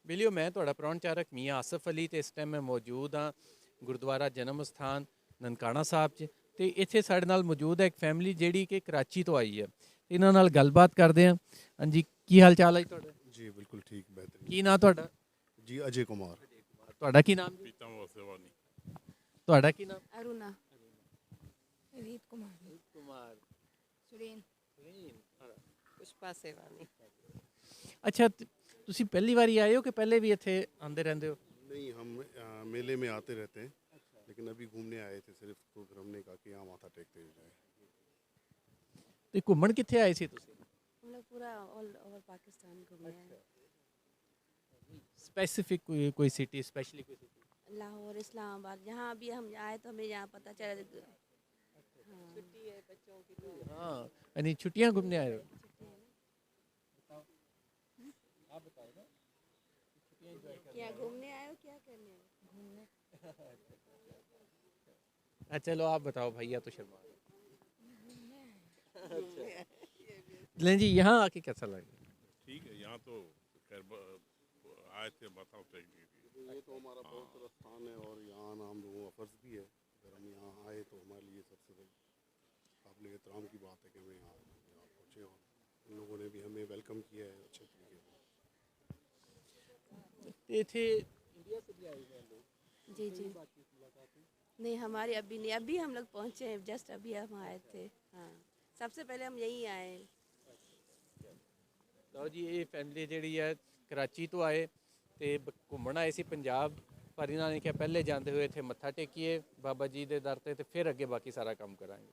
ਮਿਲਿਓ ਮੈਂ ਤੁਹਾਡਾ ਪ੍ਰਾਹੁਣਚਾਰਕ ਮੀਆਂ ਆਸਫ ਅਲੀ ਤੇ ਇਸ ਟਾਈਮ ਮੈਂ ਮੌਜੂਦ ਹਾਂ ਗੁਰਦੁਆਰਾ ਜਨਮ ਸਥਾਨ ਨਨਕਾਣਾ ਸਾਹਿਬ 'ਚ ਤੇ ਇੱਥੇ ਸਾਡੇ ਨਾਲ ਮੌਜੂਦ ਹੈ ਇੱਕ ਫੈਮਿਲੀ ਜਿਹੜੀ ਕਿ ਕਰਾਚੀ ਤੋਂ ਆਈ ਹੈ। ਇਹਨਾਂ ਨਾਲ ਗੱਲਬਾਤ ਕਰਦੇ ਹਾਂ। ਹਾਂਜੀ, ਕੀ ਹਾਲ ਚਾਲ ਹੈ ਜੀ ਤੁਹਾਡਾ? जी बिल्कुल ठीक बेहतरीन। ਕੀ ਨਾਂ ਤੁਹਾਡਾ? जी अजय कुमार। ਤੁਹਾਡਾ ਕੀ ਨਾਮ ਜੀ? पीतम वासेवानी। ਤੁਹਾਡਾ ਕੀ ਨਾਮ? अरुणा रीत कुमार ਕੁਮਾਰ। सुरेन पुष्पा सेवानी। ਅੱਛਾ, ਤੁਸੀਂ ਪਹਿਲੀ ਵਾਰੀ ਆਏ ਹੋ ਕਿ ਪਹਿਲੇ ਵੀ ਇੱਥੇ ਆਉਂਦੇ ਰਹਿੰਦੇ ਹੋ? नहीं हम मेले में आते रहते हैं, लेकिन अभी घूमने आए थे सिर्फ, तो फिर हमने कहा कि यहाँ माथा टेकते हुए जाए। ਤੇ ਘੁੰਮਣ ਕਿੱਥੇ ਆਏ ਸੀ ਤੁਸੀਂ? हम लोग पूरा ऑल ओवर पाकिस्तान घूमे हैं। स्पेसिफिक कोई सिटी, स्पेशली कोई सिटी? लाहौर, इस्लामाबाद, जहाँ अभी हम आए तो हमें यहाँ पता चला। हाँ। छुट्टी है बच्चों की तो हाँ, यानी छुट्टियाँ घूमने आए हो? आप बताओ ना, क्या घूमने आए हो, क्या करने आए हो? घूमने। चलो आप बताओ, भैया तो शर्मा रहे। नहीं जी, यहाँ आके कैसा लगा? ठीक है, यहाँ तो खैर आए थे माथा टेकने के लिए। ये तो हमारा पवित्र स्थान है और यहाँ आना हम लोगों का फर्ज भी है। अगर हम यहाँ आए तो हमारे लिए सबसे बड़ी काबिल एहतराम की बात है कि हमें यहाँ पहुँचे और इन लोगों ने भी हमें वेलकम किया है अच्छे तरीके से। थे इंडिया से भी आए हुए लोग? जी जी नहीं, हमारे अभी नहीं, अभी हम लोग पहुँचे हैं, जस्ट अभी हम आए थे। हाँ, सबसे पहले हम यहीं आए। ਲਓ ਜੀ, ਇਹ ਫੈਮਿਲੀ ਜਿਹੜੀ ਹੈ ਕਰਾਚੀ ਤੋਂ ਆਏ ਤੇ ਘੁੰਮਣ ਆਏ ਸੀ ਪੰਜਾਬ, ਪਰ ਇਹਨਾਂ ਨੇ ਕਿਹਾ ਪਹਿਲੇ ਜਾਂਦੇ ਹੋਏ ਇੱਥੇ ਮੱਥਾ ਟੇਕੀਏ ਬਾਬਾ ਜੀ ਦੇ ਦਰ ਤੇ ਫਿਰ ਅੱਗੇ ਬਾਕੀ ਸਾਰਾ ਕੰਮ ਕਰਾਂਗੇ।